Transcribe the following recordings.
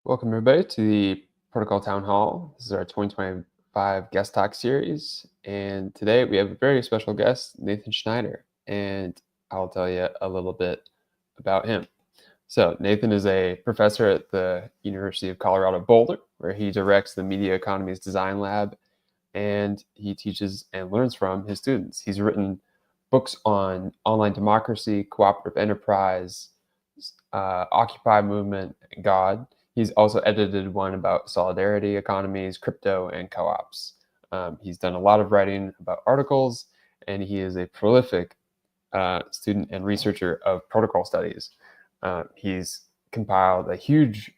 Welcome, everybody, to the Protocol Town Hall. This is our 2025 guest talk series. And today we have a very special guest, Nathan Schneider. And I'll tell you a little bit about him. So, Nathan is a professor at the University of Colorado Boulder, where he directs the Media Economies Design Lab. And he teaches and learns from his students. He's written books on online democracy, cooperative enterprise, Occupy movement, and God. He's also edited one about solidarity economies, crypto, and co-ops. He's done a lot of writing about articles, and he is a prolific student and researcher of protocol studies. He's compiled a huge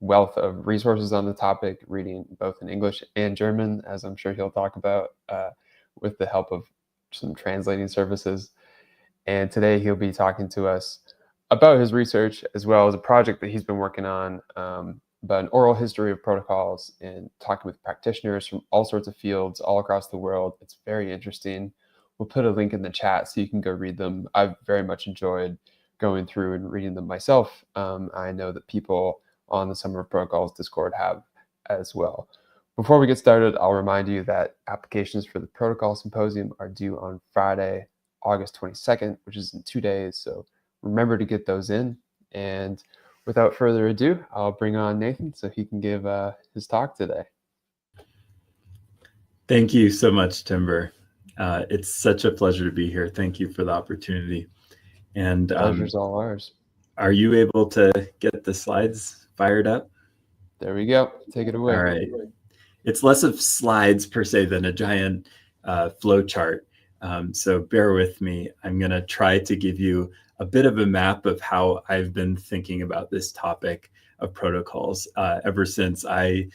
wealth of resources on the topic, reading both in English and German, as I'm sure he'll talk about, with the help of some translating services. And today he'll be talking to us about his research, as well as a project that he's been working on about an oral history of protocols and talking with practitioners from all sorts of fields all across the world. It's very interesting. We'll put a link in the chat so you can go read them. I've very much enjoyed going through and reading them myself. I know that people on the Summer of Protocols Discord have as well. Before we get started, I'll remind you that applications for the Protocol Symposium are due on Friday, August 22nd, which is in 2 days. So remember to get those in. And without further ado, I'll bring on Nathan so he can give his talk today. Thank you so much, Timber. It's such a pleasure to be here. Thank you for the opportunity. And pleasure's all ours. Are you able to get the slides fired up? There we go. Take it away. All right. It's less of slides per se than a giant flow chart. So bear with me. I'm going to try to give you a bit of a map of how I've been thinking about this topic of protocols ever since I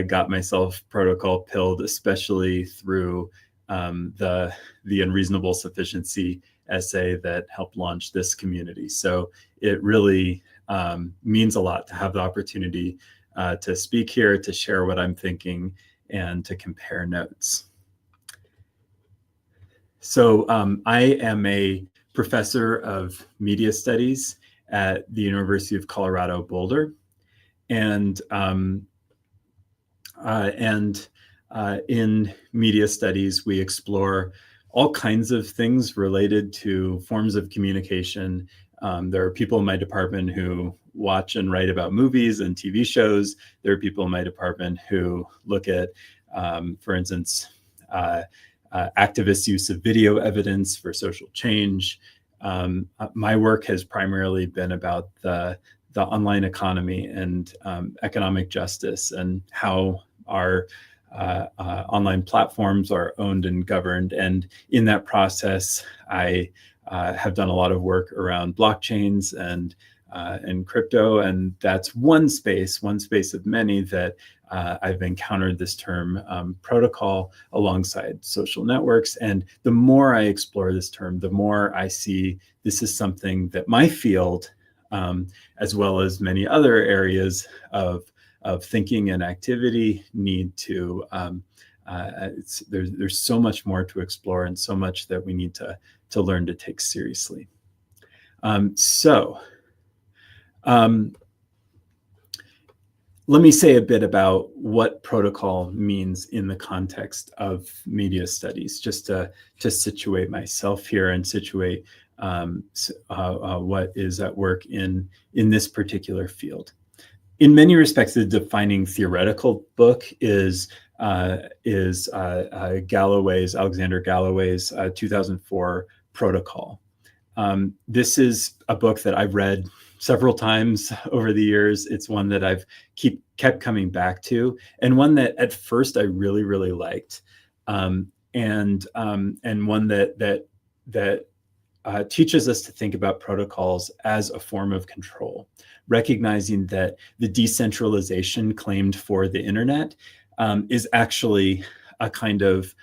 got myself protocol pilled, especially through the unreasonable sufficiency essay that helped launch this community. So it really means a lot to have the opportunity to speak here, to share what I'm thinking, and to compare notes. So I am a professor of media studies at the University of Colorado Boulder, and in media studies we explore all kinds of things related to forms of communication. There are people in my department who watch and write about movies and TV shows. There are people in my department who look at, for instance, activist use of video evidence for social change. My work has primarily been about the online economy and economic justice and how our online platforms are owned and governed. And in that process, I have done a lot of work around blockchains and crypto, and that's one space of many that I've encountered this term protocol alongside social networks. And the more I explore this term, the more I see this is something that my field, as well as many other areas of thinking and activity, need to, there's so much more to explore and so much that we need to learn to take seriously. Let me say a bit about what protocol means in the context of media studies, just to situate myself here and situate what is at work in this particular field. In many respects, the defining theoretical book is Alexander Galloway's 2004 Protocol. This is a book that I've read several times over the years. It's one that I've kept coming back to, and one that at first I really, really liked, and one that teaches us to think about protocols as a form of control, recognizing that the decentralization claimed for the internet is actually a kind of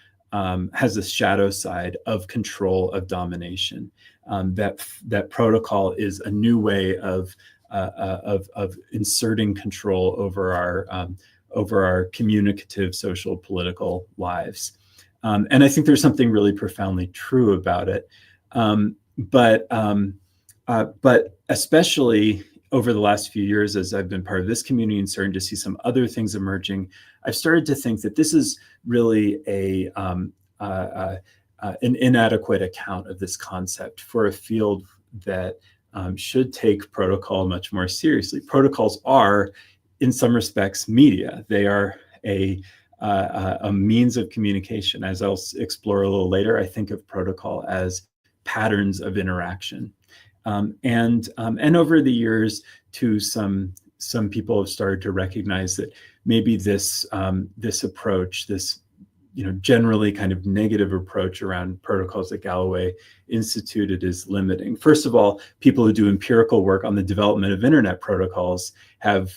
has a shadow side of control, of domination. That protocol is a new way of inserting control over our communicative, social, political lives. And I think there's something really profoundly true about it. But especially over the last few years, as I've been part of this community and starting to see some other things emerging, I've started to think that this is really an inadequate account of this concept for a field that should take protocol much more seriously. Protocols are, in some respects, media. They are a means of communication. As I'll explore a little later, I think of protocol as patterns of interaction. And over the years, too, some people have started to recognize that maybe this approach, this generally kind of negative approach around protocols that Galloway instituted is limiting. First of all, people who do empirical work on the development of internet protocols have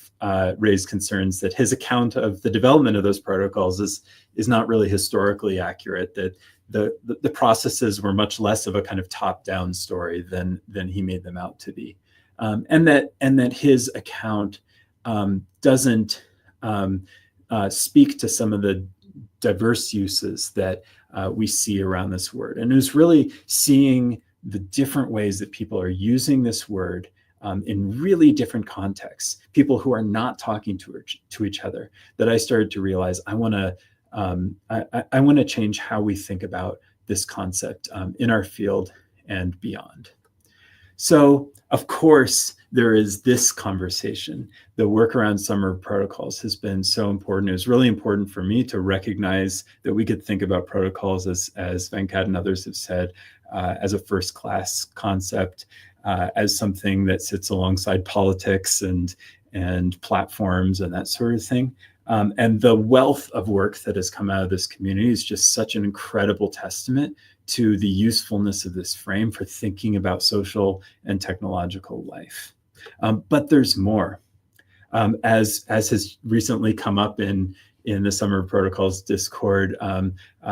raised concerns that his account of the development of those protocols is not really historically accurate, that the processes were much less of a kind of top-down story than he made them out to be, and that his account doesn't speak to some of the diverse uses that we see around this word. And it was really seeing the different ways that people are using this word in really different contexts, people who are not talking to each other, that I started to realize I want to change how we think about this concept in our field and beyond. So, of course, there is this conversation. The work around summer protocols has been so important. It was really important for me to recognize that we could think about protocols, as Venkat and others have said, as a first-class concept, as something that sits alongside politics and platforms and that sort of thing. And the wealth of work that has come out of this community is just such an incredible testament to the usefulness of this frame for thinking about social and technological life. But there's more. As has recently come up in the Summer of Protocols Discord,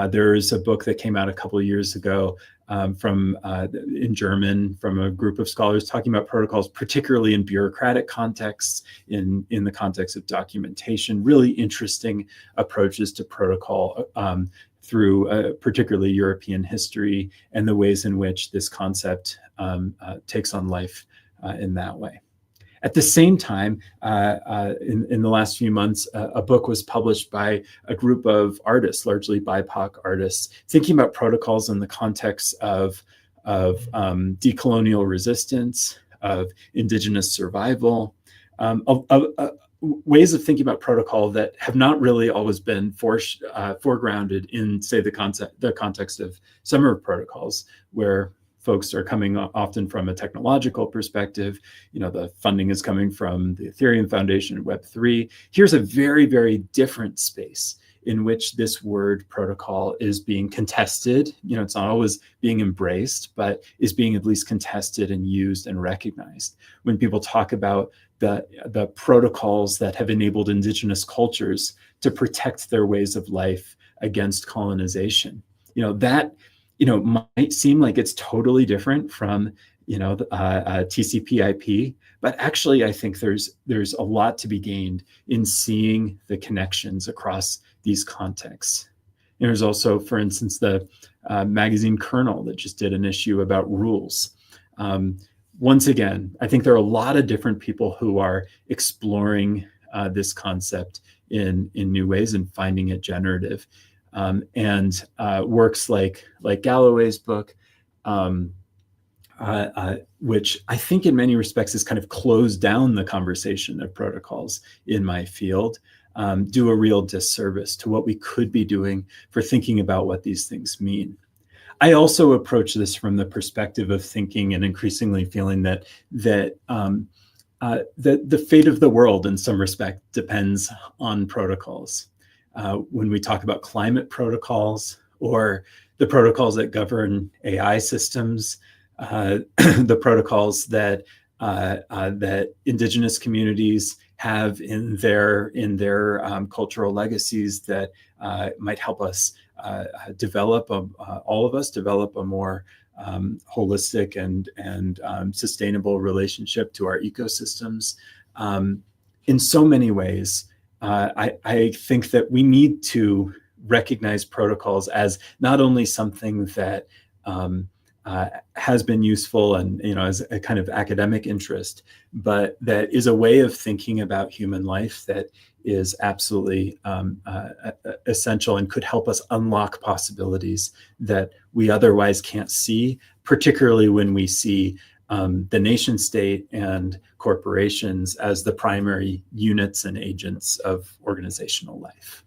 there is a book that came out a couple of years ago in German from a group of scholars talking about protocols, particularly in bureaucratic contexts, in the context of documentation, really interesting approaches to protocol through particularly European history and the ways in which this concept takes on life in that way. At the same time, in the last few months, a book was published by a group of artists, largely BIPOC artists, thinking about protocols in the context of decolonial resistance, of indigenous survival, ways of thinking about protocol that have not really always been foregrounded in, say, the context of summer protocols, where folks are coming often from a technological perspective. The funding is coming from the Ethereum Foundation and Web3. Here's a very, very different space in which this word protocol is being contested. It's not always being embraced, but is being at least contested and used and recognized. When people talk about the protocols that have enabled indigenous cultures to protect their ways of life against colonization, that might seem like it's totally different from TCP/IP, but actually I think there's a lot to be gained in seeing the connections across these contexts. There's also, for instance, the magazine Kernel that just did an issue about rules. Once again, I think there are a lot of different people who are exploring this concept in new ways and finding it generative. And works like Galloway's book, which I think in many respects has kind of closed down the conversation of protocols in my field, do a real disservice to what we could be doing for thinking about what these things mean. I also approach this from the perspective of thinking and increasingly feeling that the fate of the world in some respect depends on protocols. When we talk about climate protocols or the protocols that govern AI systems, the protocols that indigenous communities have in their cultural legacies that might help us all of us develop a more holistic and sustainable relationship to our ecosystems. In so many ways, I think that we need to recognize protocols as not only something that has been useful and, as a kind of academic interest, but that is a way of thinking about human life that is absolutely essential and could help us unlock possibilities that we otherwise can't see, particularly when we see the nation state and corporations as the primary units and agents of organizational life.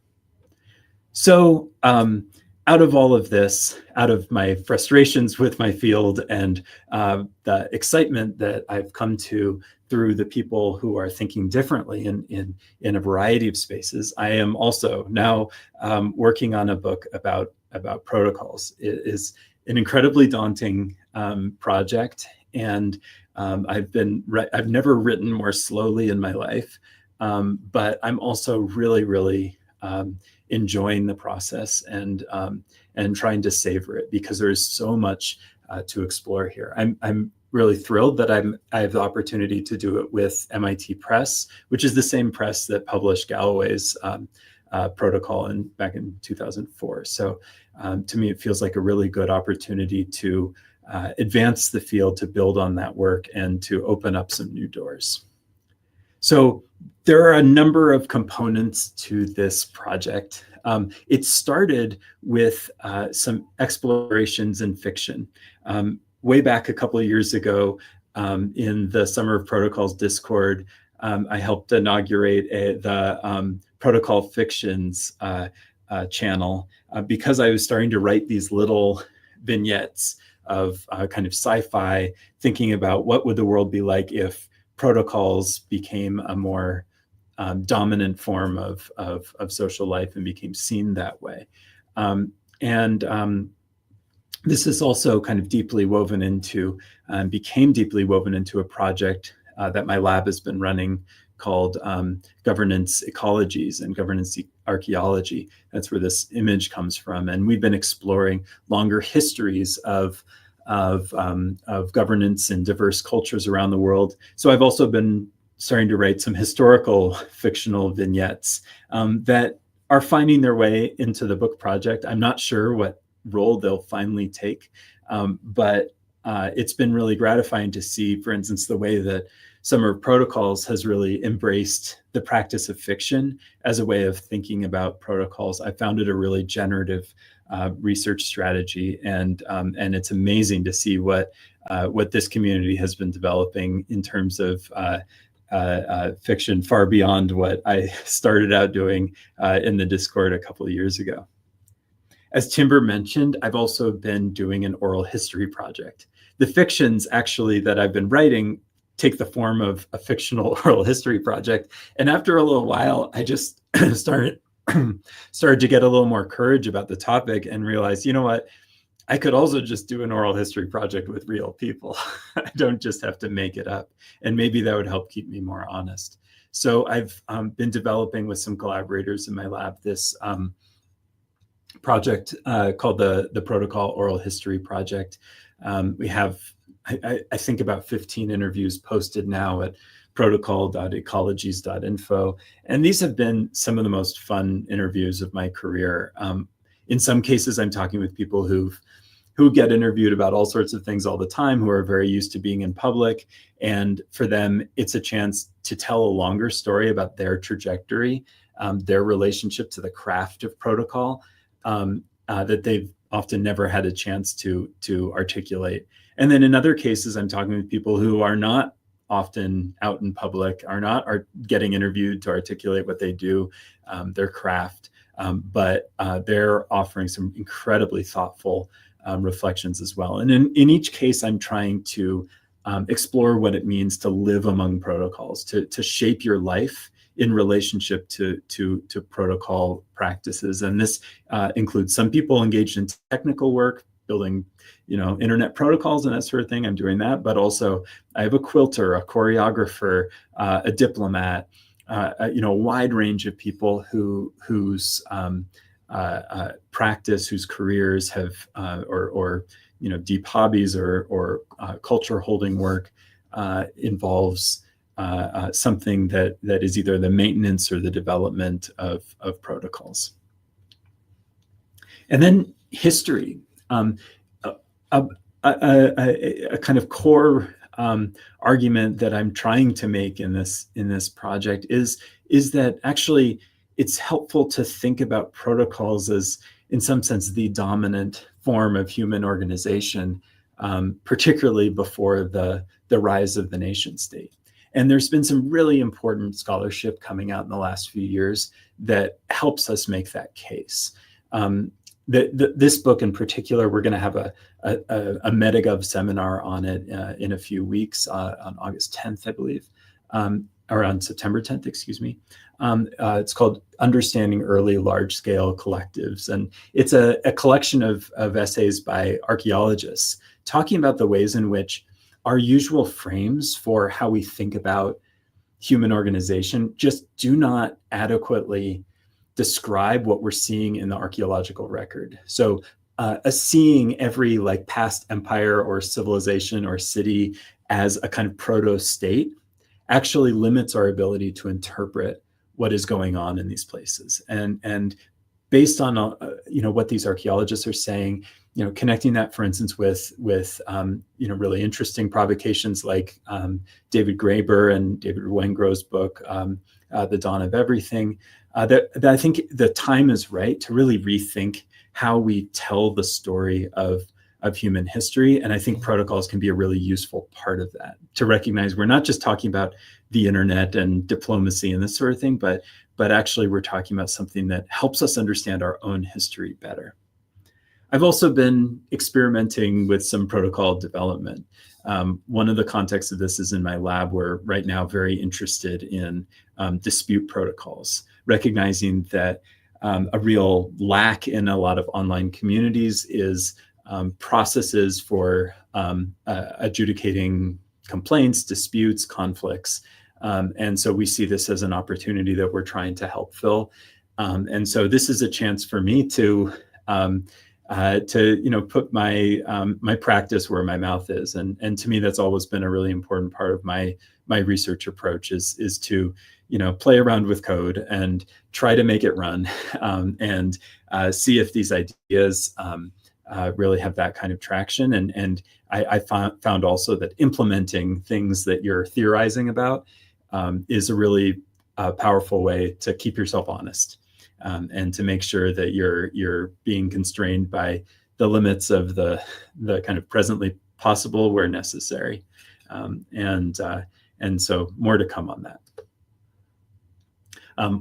So out of all of this, out of my frustrations with my field and the excitement that I've come to through the people who are thinking differently in a variety of spaces, I am also now working on a book about protocols. It is an incredibly daunting project, and I've never written more slowly in my life, but I'm also really enjoying the process and trying to savor it, because there is so much to explore here. I'm really thrilled that I have the opportunity to do it with MIT Press, which is the same press that published Galloway's protocol back in 2004. So to me, it feels like a really good opportunity to advance the field, to build on that work, and to open up some new doors. So there are a number of components to this project. It started with some explorations in fiction. Way back a couple of years ago, in the Summer of Protocols Discord, I helped inaugurate the Protocol Fictions channel because I was starting to write these little vignettes of kind of sci-fi, thinking about what would the world be like if protocols became a more dominant form of social life and became seen that way. This is also kind of deeply woven into, became deeply woven into a project that my lab has been running called Governance Ecologies and Governance Archaeology. That's where this image comes from. And we've been exploring longer histories of governance in diverse cultures around the world. So I've also been starting to write some historical fictional vignettes that are finding their way into the book project. I'm not sure what role they'll finally take, but it's been really gratifying to see, for instance, the way that Summer of Protocols has really embraced the practice of fiction as a way of thinking about protocols. I found it a really generative research strategy, and it's amazing to see what this community has been developing in terms of fiction, far beyond what I started out doing in the Discord a couple of years ago. As Timber mentioned, I've also been doing an oral history project. The fictions actually that I've been writing take the form of a fictional oral history project. And after a little while, I just started to get a little more courage about the topic and realized, you know what, I could also just do an oral history project with real people. I don't just have to make it up. And maybe that would help keep me more honest. So I've been developing with some collaborators in my lab this project called the Protocol Oral History Project. We have, I think, about 15 interviews posted now at protocol.ecologies.info. And these have been some of the most fun interviews of my career. In some cases, I'm talking with people who get interviewed about all sorts of things all the time, who are very used to being in public. And for them, it's a chance to tell a longer story about their trajectory, their relationship to the craft of protocol, that they've often never had a chance to articulate. And then in other cases, I'm talking with people who are not often out in public, are getting interviewed to articulate what they do, their craft, but they're offering some incredibly thoughtful reflections as well. And in each case, I'm trying to explore what it means to live among protocols, to shape your life in relationship to protocol practices. And this includes some people engaged in technical work, building, internet protocols and that sort of thing. I'm doing that, but also I have a quilter, a choreographer, a diplomat, a wide range of people whose practice, whose careers have, or deep hobbies or culture holding work involves something that is either the maintenance or the development of protocols. And then history. a kind of core argument that I'm trying to make in this project is that actually it's helpful to think about protocols as, in some sense, the dominant form of human organization, particularly before the rise of the nation state. And there's been some really important scholarship coming out in the last few years that helps us make that case. This book in particular, we're going to have a MetaGov seminar on it in a few weeks, on August 10th, I believe, or on September 10th, excuse me. It's called Understanding Early Large-Scale Collectives. And it's a collection of essays by archaeologists talking about the ways in which our usual frames for how we think about human organization just do not adequately describe what we're seeing in the archaeological record. So seeing every like past empire or civilization or city as a kind of proto-state actually limits our ability to interpret what is going on in these places. And based on what these archaeologists are saying, connecting that, for instance, with really interesting provocations like David Graeber and David Wengrow's book, The Dawn of Everything, that I think the time is right to really rethink how we tell the story of human history. And I think protocols can be a really useful part of that, to recognize we're not just talking about the internet and diplomacy and this sort of thing, but actually we're talking about something that helps us understand our own history better. I've also been experimenting with some protocol development. One of the contexts of this is in my lab. We're right now very interested in dispute protocols, recognizing that a real lack in a lot of online communities is processes for adjudicating complaints, disputes, conflicts. And so we see this as an opportunity that we're trying to help fill. And so this is a chance for me to put my practice where my mouth is. And to me, that's always been a really important part of my research approach is to play around with code and try to make it run, and see if these ideas really have that kind of traction. And I found also that implementing things that you're theorizing about is a really powerful way to keep yourself honest, and to make sure that you're being constrained by the limits of the kind of presently possible where necessary. And so more to come on that.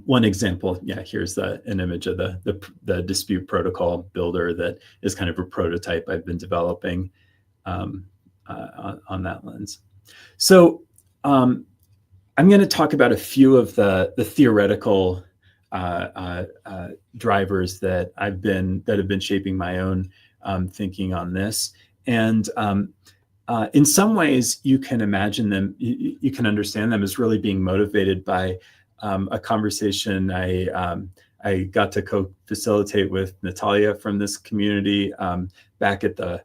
One example, here's an image of the dispute protocol builder that is kind of a prototype I've been developing on that lens. So I'm going to talk about a few of the theoretical drivers that have been shaping my own thinking on this. And in some ways, you can imagine them, you can understand them as really being motivated by a conversation I got to co-facilitate with Natalia from this community back at the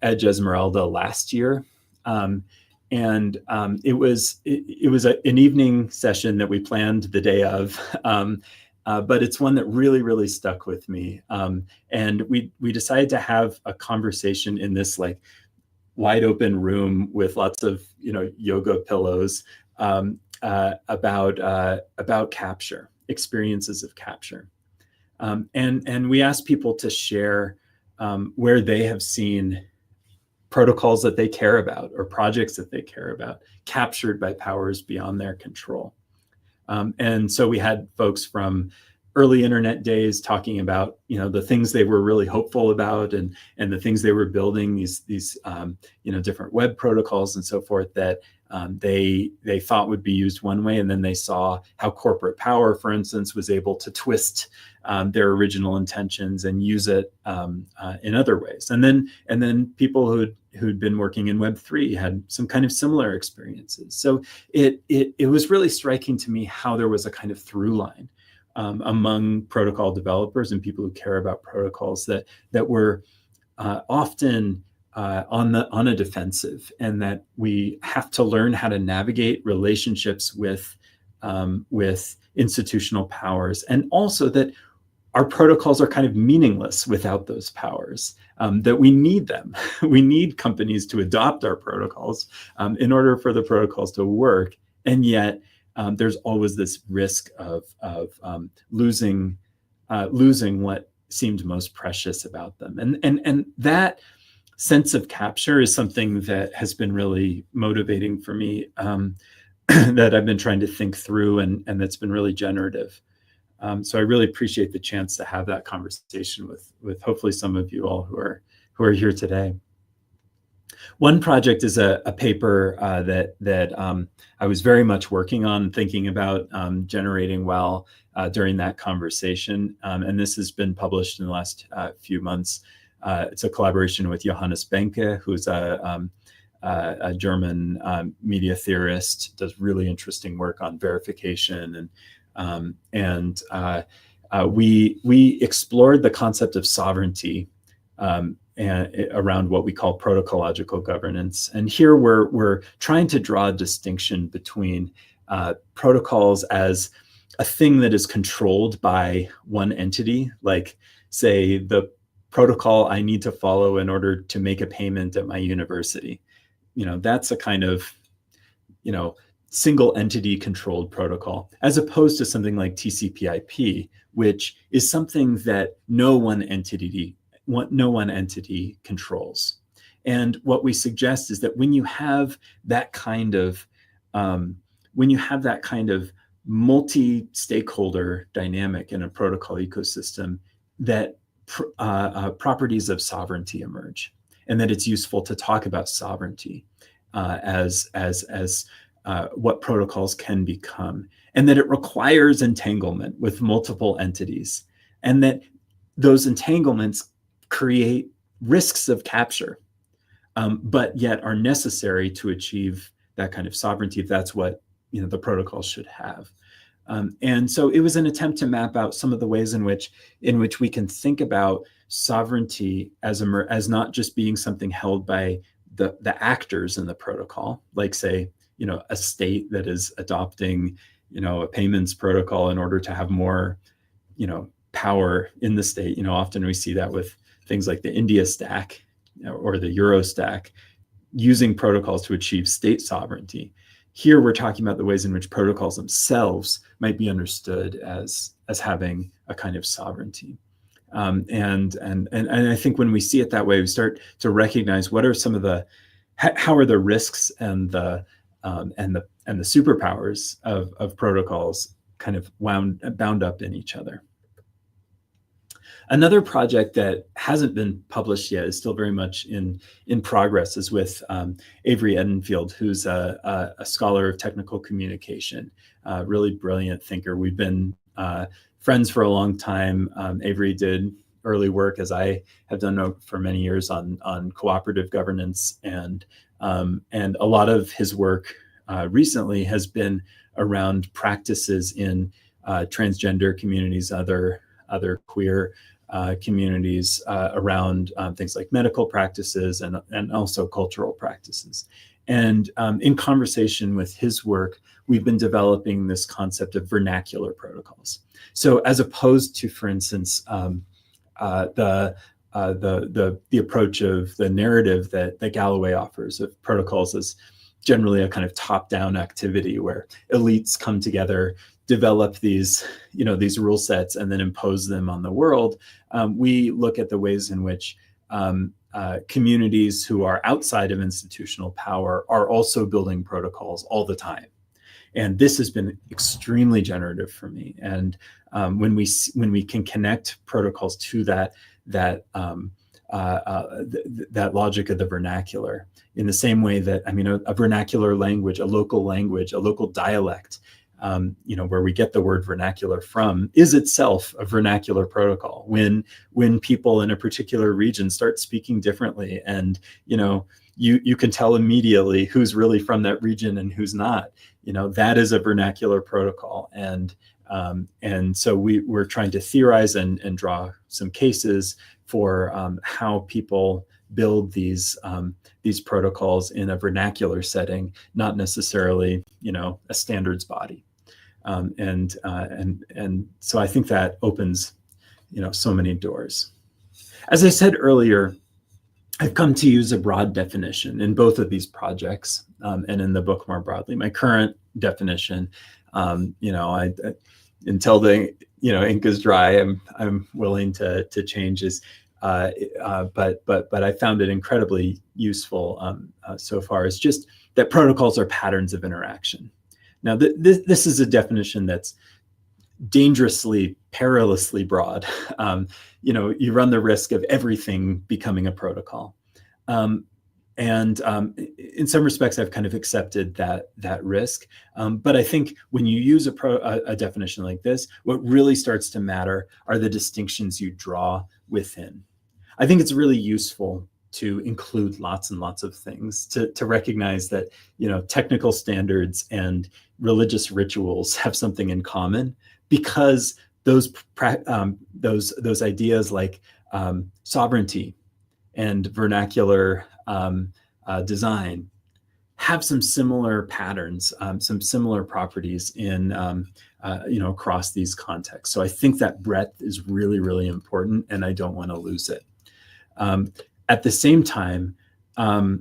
Edge Esmeralda last year. And it was an evening session that we planned the day of, but it's one that really, really stuck with me. And we decided to have a conversation in this like wide open room with lots of yoga pillows, about capture, experiences of capture. And we asked people to share where they have seen protocols that they care about or projects that they care about captured by powers beyond their control. And so we had folks from early internet days talking about the things they were really hopeful about and the things they were building, these different web protocols and so forth that they thought would be used one way, and then they saw how corporate power, for instance, was able to twist their original intentions and use it in other ways. And then people who'd been working in Web3 had some kind of similar experiences. So it was really striking to me how there was a kind of through line among protocol developers and people who care about protocols that were often on a defensive, and that we have to learn how to navigate relationships with institutional powers, and also that our protocols are kind of meaningless without those powers, that we need them. We need companies to adopt our protocols in order for the protocols to work. And yet there's always this risk of losing what seemed most precious about them. And that sense of capture is something that has been really motivating for me, that I've been trying to think through, and that's been really generative. So I really appreciate the chance to have that conversation with hopefully some of you all who are here today. One project is a paper that I was very much working on, thinking about generating while during that conversation, and this has been published in the last few months. It's a collaboration with Johannes Benke, who's a German media theorist, does really interesting work on verification, and we explored the concept of sovereignty around what we call protocological governance. And here we're trying to draw a distinction between protocols as a thing that is controlled by one entity, like say the protocol I need to follow in order to make a payment at my university. That's a kind of, single entity controlled protocol, as opposed to something like TCP/IP, which is something that no one entity controls. And what we suggest is that when you have that kind of multi-stakeholder dynamic in a protocol ecosystem, that properties of sovereignty emerge, and that it's useful to talk about sovereignty as what protocols can become, and that it requires entanglement with multiple entities, and that those entanglements create risks of capture, but yet are necessary to achieve that kind of sovereignty, if that's what the protocol should have. And so it was an attempt to map out some of the ways in which we can think about sovereignty as not just being something held by the actors in the protocol, like say, a state that is adopting, a payments protocol in order to have more, power in the state. Often we see that with things like the India stack or the Euro stack, using protocols to achieve state sovereignty. Here we're talking about the ways in which protocols themselves might be understood as having a kind of sovereignty. And I think when we see it that way, we start to recognize what are some of how are the risks and the superpowers of protocols kind of bound up in each other. Another project that hasn't been published yet, is still very much in progress, is with Avery Edenfield, who's a scholar of technical communication, really brilliant thinker. We've been friends for a long time. Avery did early work, as I have done for many years, on cooperative governance, and a lot of his work recently has been around practices in transgender communities, other queer communities, around things like medical practices and also cultural practices. And in conversation with his work, we've been developing this concept of vernacular protocols. So as opposed to, for instance, the approach of the narrative that Galloway offers of protocols as generally a kind of top-down activity where elites come together, develop these rule sets, and then impose them on the world. We look at the ways in which communities who are outside of institutional power are also building protocols all the time. And this has been extremely generative for me. And when we can connect protocols to that logic of the vernacular, in the same way that, a vernacular language, a local dialect, where we get the word vernacular from, is itself a vernacular protocol. When people in a particular region start speaking differently, and you can tell immediately who's really from that region and who's not, that is a vernacular protocol. And so we're trying to theorize and draw some cases for how people build these protocols in a vernacular setting, not necessarily a standards body. And so I think that opens so many doors. As I said earlier, I've come to use a broad definition in both of these projects and in the book more broadly. My current definition, until the ink is dry, I'm willing to change this. But I found it incredibly useful so far. Is just that protocols are patterns of interaction. Now, this is a definition that's dangerously, perilously broad. You run the risk of everything becoming a protocol. In some respects, I've kind of accepted that risk. But I think when you use a definition like this, what really starts to matter are the distinctions you draw within. I think it's really useful to include lots and lots of things, to recognize that technical standards and religious rituals have something in common, because those ideas like sovereignty and vernacular design have some similar patterns, some similar properties in across these contexts. So I think that breadth is really, really important, and I don't want to lose it. At the same time, we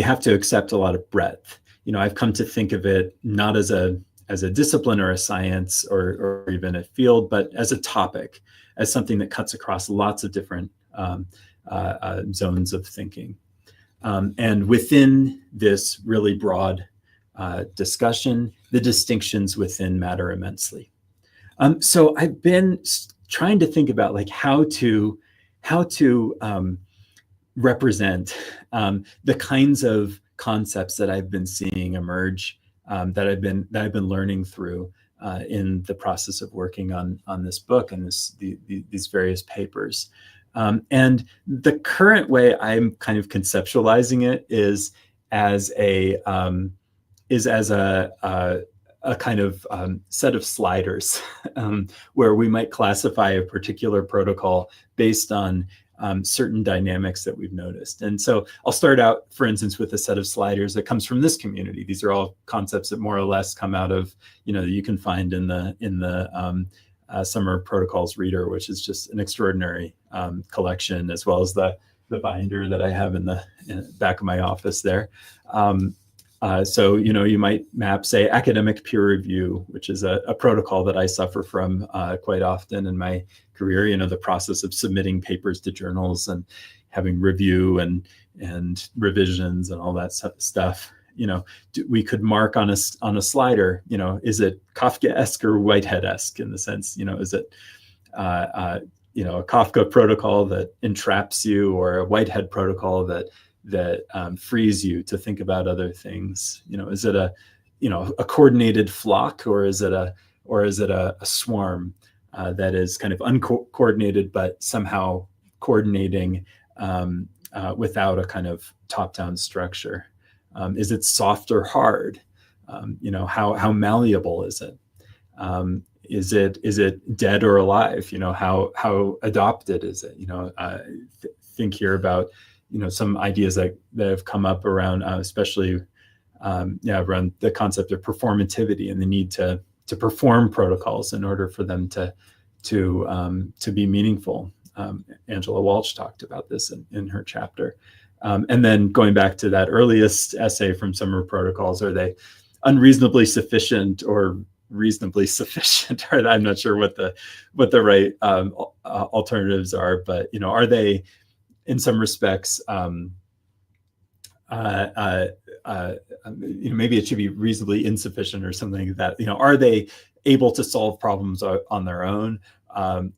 have to accept a lot of breadth. I've come to think of it not as a discipline or a science or even a field, but as a topic, as something that cuts across lots of different zones of thinking. And within this really broad discussion, the distinctions within matter immensely. So I've been trying to think about how to represent the kinds of concepts that I've been seeing emerge, that I've been learning through in the process of working on this book and these various papers. And the current way I'm kind of conceptualizing it is as a kind of set of sliders where we might classify a particular protocol based on certain dynamics that we've noticed. And so I'll start out, for instance, with a set of sliders that comes from this community. These are all concepts that more or less come out of, you can find in the Summer Protocols Reader, which is just an extraordinary collection, as well as the binder that I have in the back of my office there. So, you might map, say, academic peer review, which is a protocol that I suffer from quite often in my career, the process of submitting papers to journals and having review and revisions and all that stuff. We could mark on a slider, is it Kafkaesque or Whitehead-esque in the sense, is it, a Kafka protocol that entraps you, or a Whitehead protocol that frees you to think about other things? Is it a coordinated flock, or is it a swarm that is kind of uncoordinated but somehow coordinating without a kind of top-down structure? Is it soft or hard? How malleable is it? Is it dead or alive? How adopted is it? Think here about some ideas that have come up around, especially around the concept of performativity and the need to perform protocols in order for them to be meaningful. Angela Walsh talked about this in her chapter. And then going back to that earliest essay from Summer Protocols, are they unreasonably sufficient or reasonably sufficient? I'm not sure what the right alternatives are, but are they, in some respects, maybe it should be reasonably insufficient or something like that. Are they able to solve problems on their own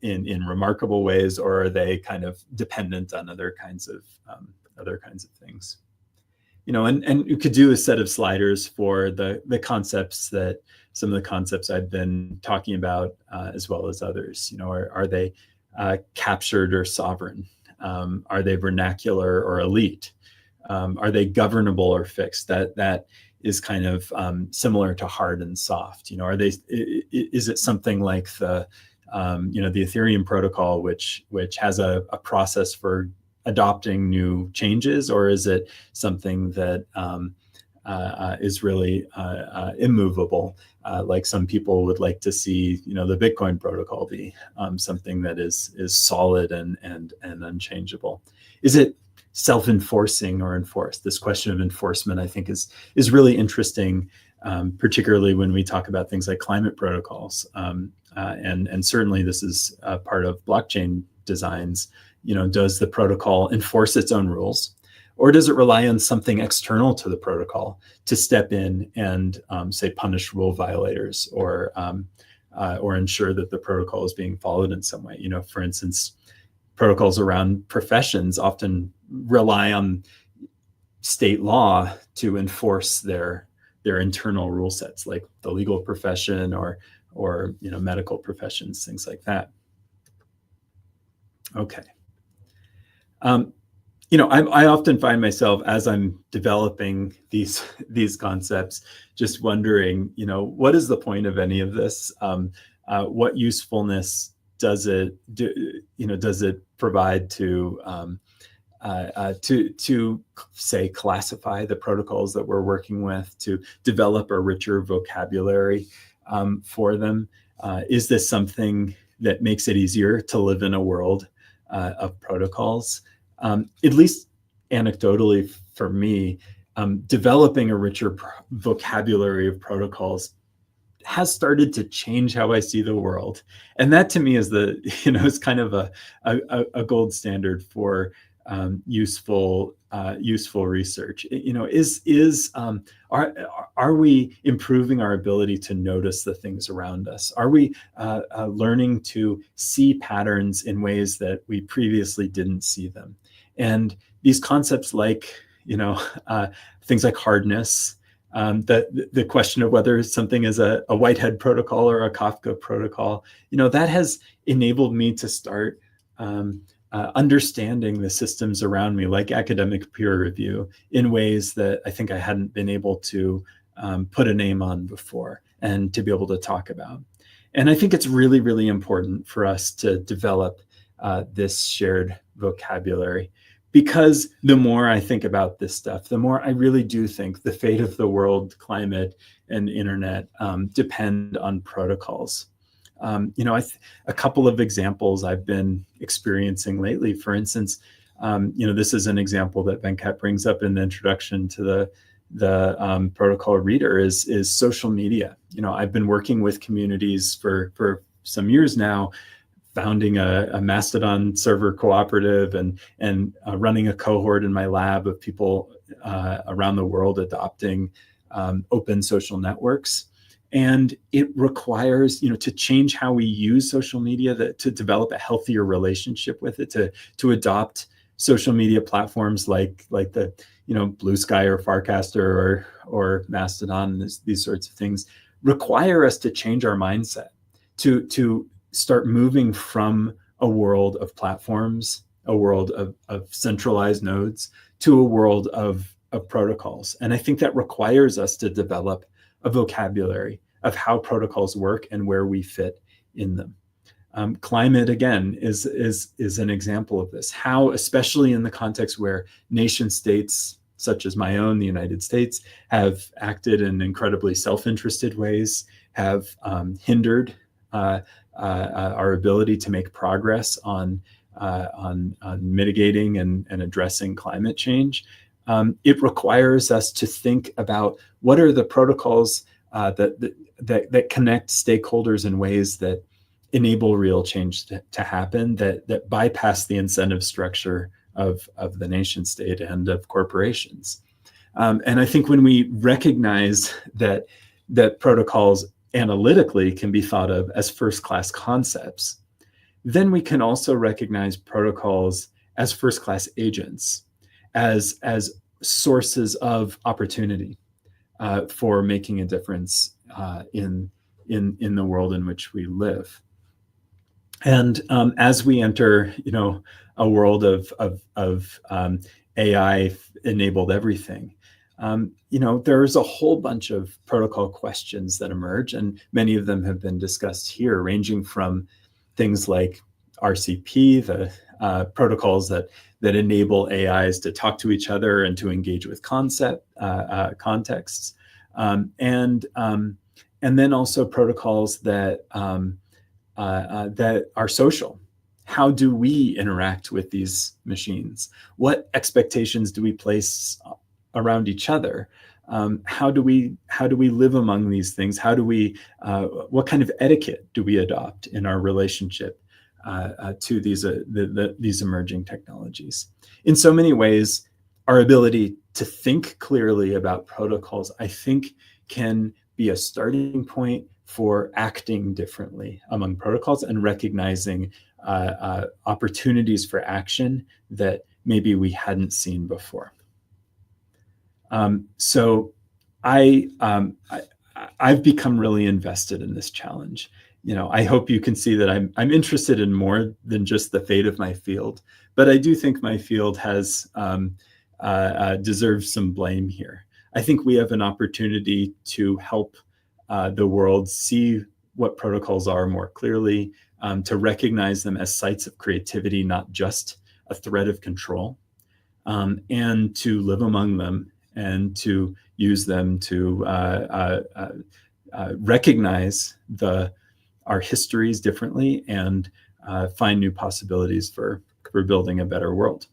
in remarkable ways, or are they kind of dependent on other kinds of things? And you could do a set of sliders for the concepts that some of the concepts I've been talking about, as well as others. Are they captured or sovereign? Are they vernacular or elite? Are they governable or fixed? That is kind of similar to hard and soft. Is it something like the Ethereum protocol, which has a process for adopting new changes, or is it something that is really immovable, like some people would like to see, the Bitcoin protocol be something that is solid and unchangeable. Is it self-enforcing or enforced? This question of enforcement, I think, is really interesting, particularly when we talk about things like climate protocols. And certainly this is part of blockchain designs. Does the protocol enforce its own rules? Or does it rely on something external to the protocol to step in and say punish rule violators or ensure that the protocol is being followed in some way? For instance, protocols around professions often rely on state law to enforce their internal rule sets, like the legal profession or medical professions, things like that. Okay. I often find myself, as I'm developing these concepts, just wondering, what is the point of any of this? What usefulness does it do? Does it provide to say classify the protocols that we're working with, to develop a richer vocabulary for them? Is this something that makes it easier to live in a world of protocols? At least anecdotally for me, developing a richer vocabulary of protocols has started to change how I see the world. And that to me is is kind of a gold standard for useful research. Are we improving our ability to notice the things around us? Are we learning to see patterns in ways that we previously didn't see them? And these concepts like, things like hardness, the question of whether something is a Whitehead protocol or a Kafka protocol, that has enabled me to start understanding the systems around me, like academic peer review, in ways that I think I hadn't been able to put a name on before and to be able to talk about. And I think it's really, really important for us to develop this shared vocabulary, because the more I think about this stuff, the more I really do think the fate of the world, climate, and internet depend on protocols. A couple of examples I've been experiencing lately, for instance, this is an example that Venkat brings up in the introduction to the protocol reader is social media. I've been working with communities for some years now, founding a Mastodon server cooperative and running a cohort in my lab of people around the world adopting open social networks. And it requires, to change how we use social media, to develop a healthier relationship with it, to adopt social media platforms like the, Blue Sky or Farcaster or Mastodon, these sorts of things, require us to change our mindset, to start moving from a world of platforms, a world of centralized nodes, to a world of protocols. And I think that requires us to develop a vocabulary of how protocols work and where we fit in them. Climate, again, is an example of this. How, especially in the context where nation states, such as my own, the United States, have acted in incredibly self-interested ways, have hindered our ability to make progress on mitigating and addressing climate change. It requires us to think about what are the protocols that connect stakeholders in ways that enable real change to happen, that bypass the incentive structure of the nation state and of corporations. And I think when we recognize that protocols analytically can be thought of as first-class concepts, then we can also recognize protocols as first-class agents, as sources of opportunity for making a difference in the world in which we live. And as we enter, a world of AI-enabled everything, there's a whole bunch of protocol questions that emerge, and many of them have been discussed here, ranging from things like RCP, the protocols that enable AIs to talk to each other and to engage with contexts, and then also protocols that that are social. How do we interact with these machines? What expectations do we place around each other? How do we live among these things? How do we what kind of etiquette do we adopt in our relationship to these emerging technologies? In so many ways, our ability to think clearly about protocols, I think, can be a starting point for acting differently among protocols and recognizing opportunities for action that maybe we hadn't seen before. So I've become really invested in this challenge. I hope you can see that I'm interested in more than just the fate of my field, but I do think my field has deserves some blame here. I think we have an opportunity to help the world see what protocols are more clearly, to recognize them as sites of creativity, not just a threat of control, and to live among them and to use them to recognize our histories differently and find new possibilities for building a better world.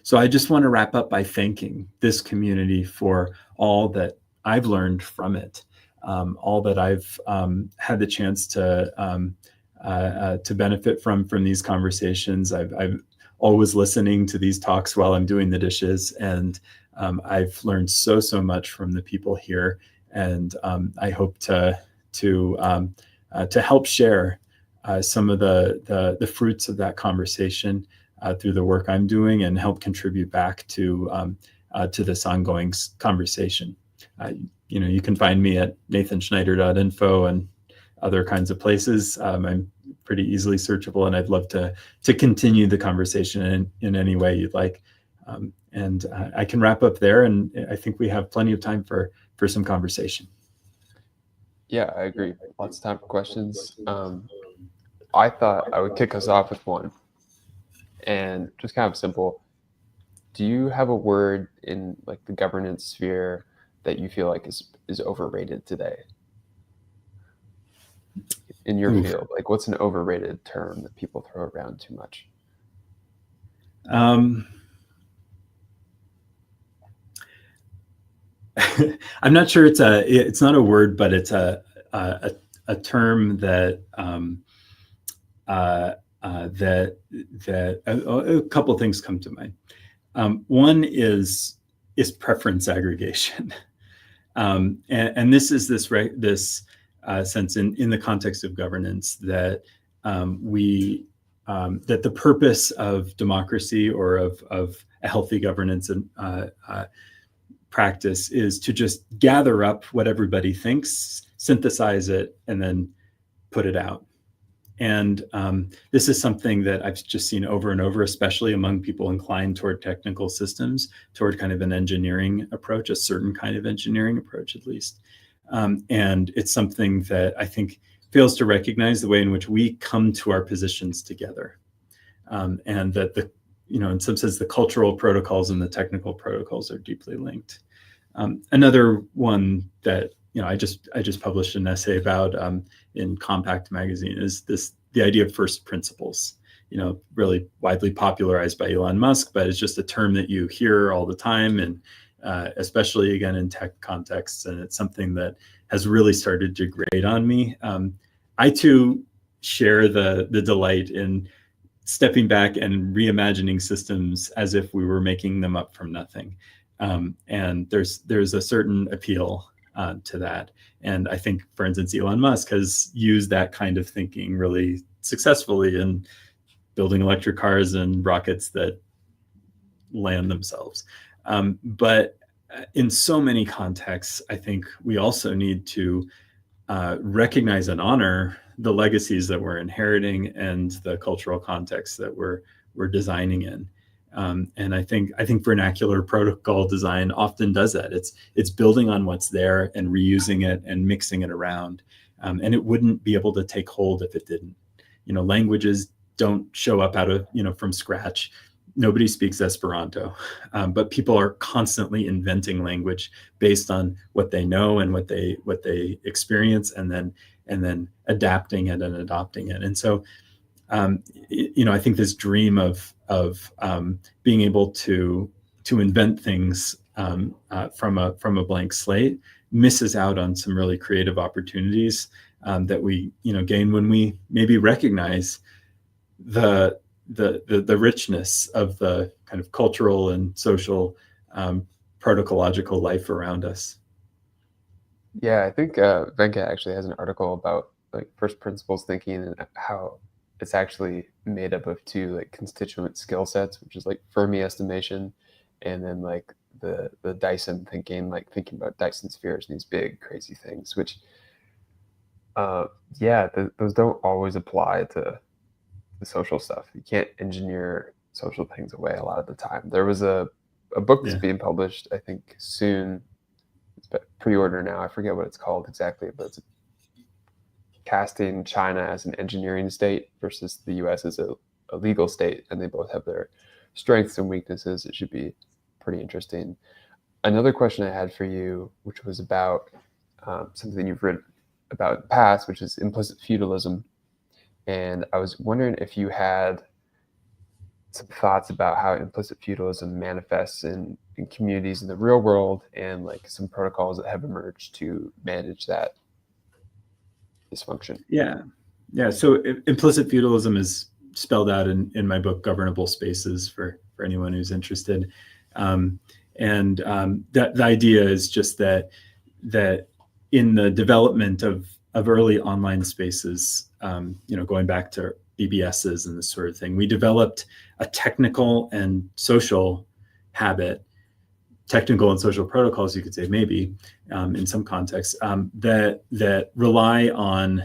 So I just want to wrap up by thanking this community for all that I've learned from it, all that I've had the chance to benefit from these conversations. I'm always listening to these talks while I'm doing the dishes, and I've learned so much from the people here, and I hope to help share some of the fruits of that conversation through the work I'm doing, and help contribute back to this ongoing conversation. You can find me at nathanschneider.info and other kinds of places. I'm pretty easily searchable, and I'd love to continue the conversation in any way you'd like. And I can wrap up there, and I think we have plenty of time for some conversation. Yeah, I agree. Lots of time for questions. I thought I would kick us off with one, and just kind of simple. Do you have a word in like the governance sphere that you feel like is overrated today in your field? Like, what's an overrated term that people throw around too much? I'm not sure it's not a word, but it's a term that a couple of things come to mind. One is preference aggregation, and this is this sense in the context of governance that that the purpose of democracy or of a healthy governance and practice is to just gather up what everybody thinks, synthesize it, and then put it out. And this is something that I've just seen over and over, especially among people inclined toward technical systems, toward kind of an engineering approach, a certain kind of engineering approach at least. And it's something that I think fails to recognize the way in which we come to our positions together. And that in some sense, the cultural protocols and the technical protocols are deeply linked. Another one that I just published an essay about in Compact magazine is the idea of first principles. Really widely popularized by Elon Musk, but it's just a term that you hear all the time, and especially again in tech contexts, and it's something that has really started to grate on me. I too share the delight in stepping back and reimagining systems as if we were making them up from nothing. And there's a certain appeal to that. And I think, for instance, Elon Musk has used that kind of thinking really successfully in building electric cars and rockets that land themselves. But in so many contexts, I think we also need to recognize and honor the legacies that we're inheriting and the cultural context that we're designing in. And I think vernacular protocol design often does that. It's building on what's there and reusing it and mixing it around. And it wouldn't be able to take hold if it didn't. Languages don't show up out of, from scratch. Nobody speaks Esperanto, but people are constantly inventing language based on what they know and what they experience, and then adapting it and adopting it. And so, I think this dream of being able to invent things from a blank slate misses out on some really creative opportunities that we gain when we maybe recognize the richness of the kind of cultural and social protocological life around us. Yeah, I think Venkat actually has an article about like first principles thinking and how it's actually made up of two like constituent skill sets, which is like Fermi estimation, and then like the Dyson thinking, like thinking about Dyson spheres and these big crazy things, which yeah, those don't always apply to the social stuff. You can't engineer social things away a lot of the time. There was a book that's Yeah. being published, I think soon. It's pre-order now. I forget what it's called exactly, but it's casting China as an engineering state versus the U.S. as a legal state, and they both have their strengths and weaknesses. It should be pretty interesting. Another question I had for you, which was about something you've written about in the past, which is implicit feudalism. And I was wondering if you had some thoughts about how implicit feudalism manifests in communities in the real world, and like some protocols that have emerged to manage that dysfunction. Yeah. So implicit feudalism is spelled out in my book, Governable Spaces, for anyone who's interested. That the idea is just that in the development of early online spaces, going back to BBSs and this sort of thing, we developed a technical and social habit, technical and social protocols, you could say, maybe in some contexts, that rely on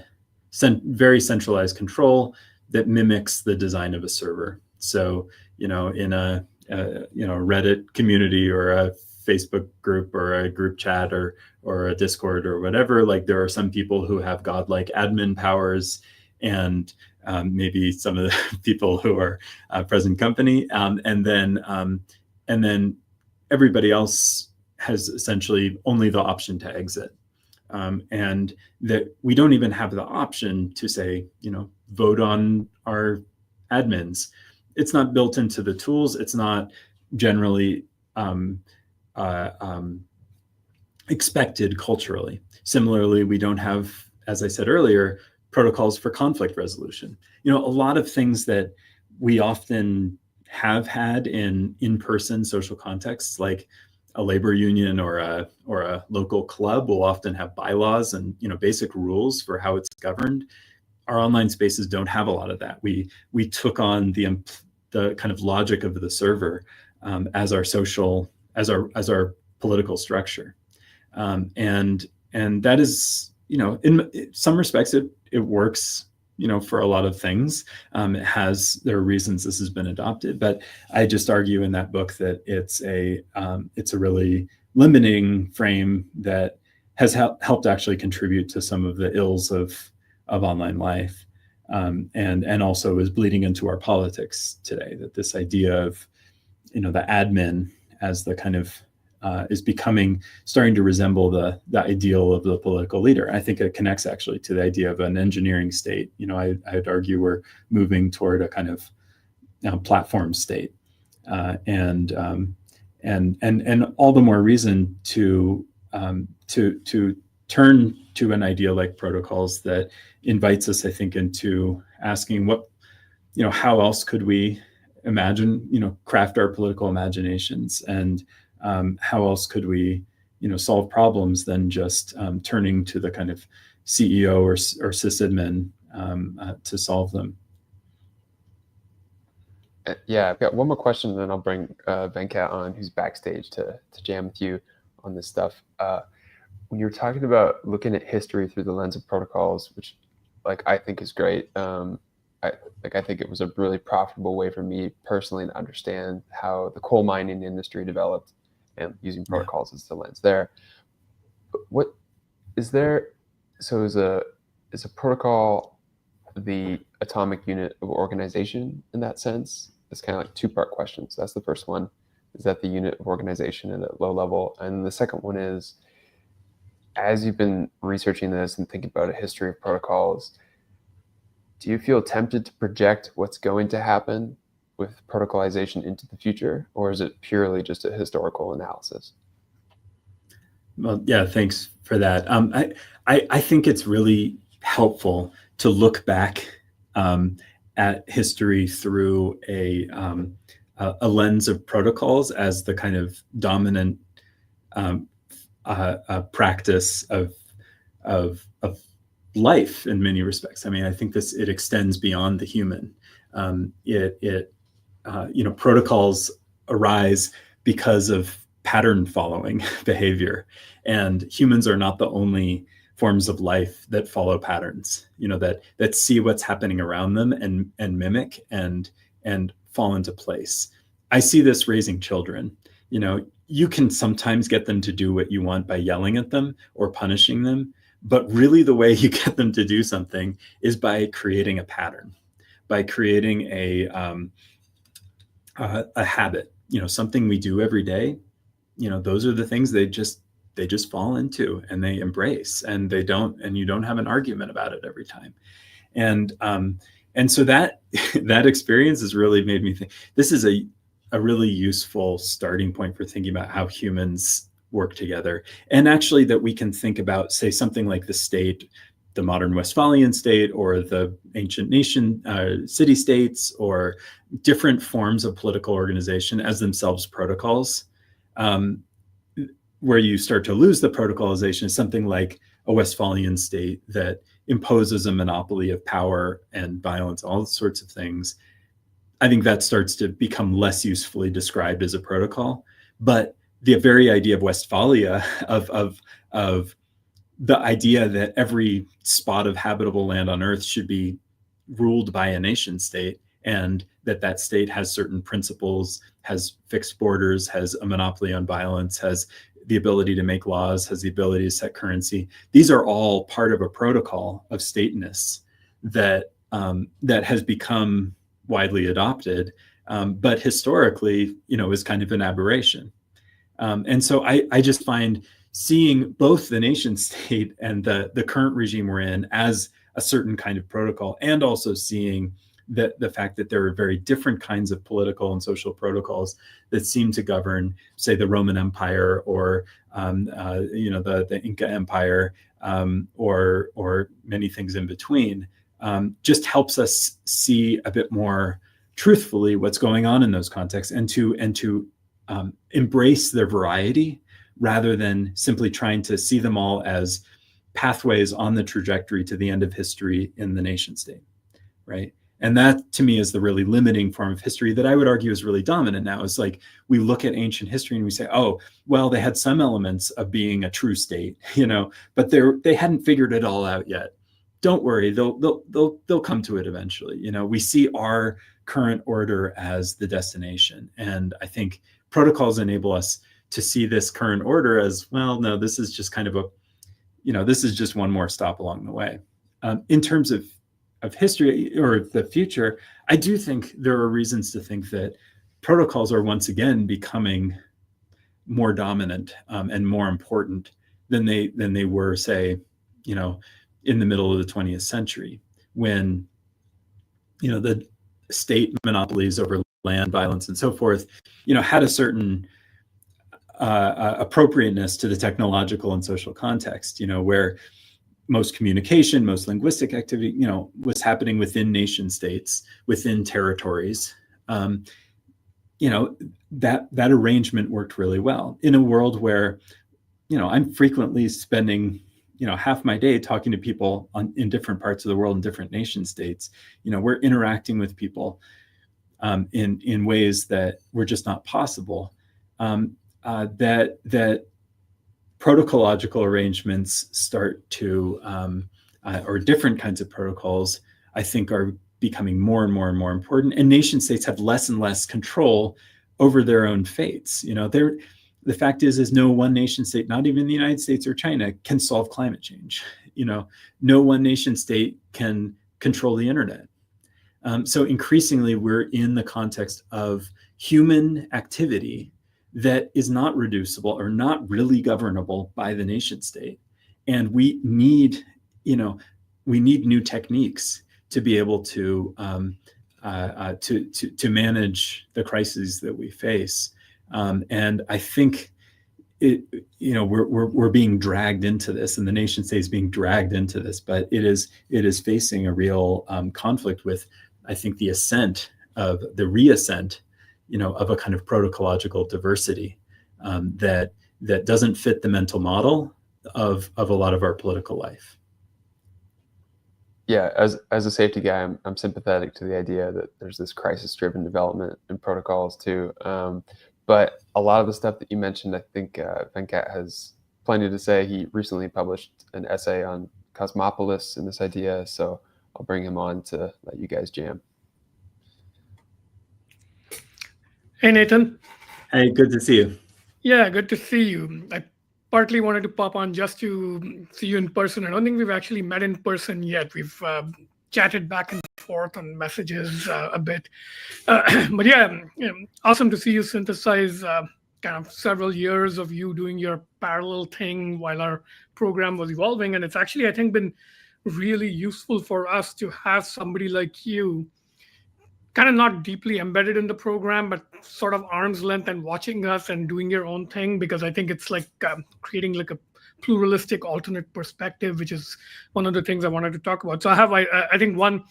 very centralized control that mimics the design of a server. So, in a Reddit community or a Facebook group or a group chat or a Discord or whatever, like there are some people who have godlike admin powers, and maybe some of the people who are present company, and then everybody else has essentially only the option to exit. And that we don't even have the option to say, vote on our admins. It's not built into the tools. It's not generally expected culturally. Similarly, we don't have, as I said earlier, protocols for conflict resolution. A lot of things that we often have had in in-person social contexts, like a labor union or a local club, will often have bylaws and basic rules for how it's governed. Our online spaces don't have a lot of that. We took on the kind of logic of the server as our social, as our political structure, and that is, in some respects it works, for a lot of things. There are reasons this has been adopted, but I just argue in that book that it's a really limiting frame that has helped actually contribute to some of the ills of online life, and also is bleeding into our politics today. That this idea of, the admin as the kind of is starting to resemble the ideal of the political leader. I think it connects actually to the idea of an engineering state. I'd argue we're moving toward a kind of platform state, and all the more reason to turn to an idea like protocols that invites us, I think, into asking how else could we imagine, craft our political imaginations, and how else could we, solve problems than just turning to the kind of CEO or sysadmin to solve them. Yeah, I've got one more question, and then I'll bring Venkat on, who's backstage to jam with you on this stuff. When you're talking about looking at history through the lens of protocols, which I think is great. I think it was a really profitable way for me personally to understand how the coal mining industry developed, and using protocols as the lens there. But what is there? So is a protocol the atomic unit of organization in that sense? It's kind of like two-part questions. That's the first one. Is that the unit of organization at a low level? And the second one is, as you've been researching this and thinking about a history of protocols, do you feel tempted to project what's going to happen with protocolization into the future, or is it purely just a historical analysis? Well, yeah, thanks for that. I think it's really helpful to look back at history through a lens of protocols as the kind of dominant practice of life in many respects. I mean, I think it extends beyond the human. Protocols arise because of pattern following behavior, and humans are not the only forms of life that follow patterns, that see what's happening around them and mimic and fall into place. I see this raising children. You can sometimes get them to do what you want by yelling at them or punishing them, but really the way you get them to do something is by creating a pattern, by creating a habit, something we do every day. Those are the things they just fall into and they embrace, and you don't have an argument about it every time. And so that experience has really made me think this is a really useful starting point for thinking about how humans work together. And actually that we can think about, say, something like the state, the modern Westphalian state, or the ancient nation, city-states, or different forms of political organization as themselves protocols. Where you start to lose the protocolization is something like a Westphalian state that imposes a monopoly of power and violence, all sorts of things. I think that starts to become less usefully described as a protocol. But the very idea of Westphalia, of the idea that every spot of habitable land on Earth should be ruled by a nation state, and that state has certain principles, has fixed borders, has a monopoly on violence, has the ability to make laws, has the ability to set currency. These are all part of a protocol of stateness that has become widely adopted, but historically, is kind of an aberration. And so I just find seeing both the nation state and the current regime we're in as a certain kind of protocol, and also seeing the fact that there are very different kinds of political and social protocols that seem to govern, say, the Roman Empire, or the Inca Empire, or many things in between, just helps us see a bit more truthfully what's going on in those contexts, and to embrace their variety, rather than simply trying to see them all as pathways on the trajectory to the end of history in the nation state, right? And that, to me, is the really limiting form of history that I would argue is really dominant now. Is like, we look at ancient history and we say, oh, well, they had some elements of being a true state, but they hadn't figured it all out yet. Don't worry, they'll come to it eventually. We see our current order as the destination, and I think protocols enable us to see this current order as, well, no, this is just kind of this is just one more stop along the way. In terms of history or the future, I do think there are reasons to think that protocols are once again becoming more dominant and more important than they were, say, in the middle of the 20th century, when the state monopolies over land, violence, and so forth, had a certain appropriateness to the technological and social context, where most communication, most linguistic activity, was happening within nation states, within territories. That arrangement worked really well in a world where, I'm frequently spending, half my day talking to people in different parts of the world, in different nation states. We're interacting with people in ways that were just not possible. That protocological arrangements start to, or different kinds of protocols, I think, are becoming more and more and more important. And nation states have less and less control over their own fates. The fact is no one nation state, not even the United States or China, can solve climate change. No one nation state can control the internet. So increasingly, we're in the context of human activity that is not reducible or not really governable by the nation state. And we need, we need new techniques to be able to manage the crises that we face. And I think we're being dragged into this, and the nation state is being dragged into this, but it is facing a real conflict with, I think, the reascent, of a kind of protocological diversity that doesn't fit the mental model of a lot of our political life. Yeah, as a safety guy, I'm sympathetic to the idea that there's this crisis-driven development in protocols too. But a lot of the stuff that you mentioned, I think Venkat has plenty to say. He recently published an essay on Cosmopolis and this idea, so I'll bring him on to let you guys jam. Hey, Nathan. Hey, good to see you. Yeah, good to see you. I partly wanted to pop on just to see you in person. I don't think we've actually met in person yet. We've chatted back and forth on messages a bit. But yeah, awesome to see you synthesize kind of several years of you doing your parallel thing while our program was evolving. And it's actually, I think, been really useful for us to have somebody like you kind of not deeply embedded in the program, but sort of arm's length and watching us and doing your own thing, because I think it's like creating like a pluralistic alternate perspective, which is one of the things I wanted to talk about. So I have, I think, one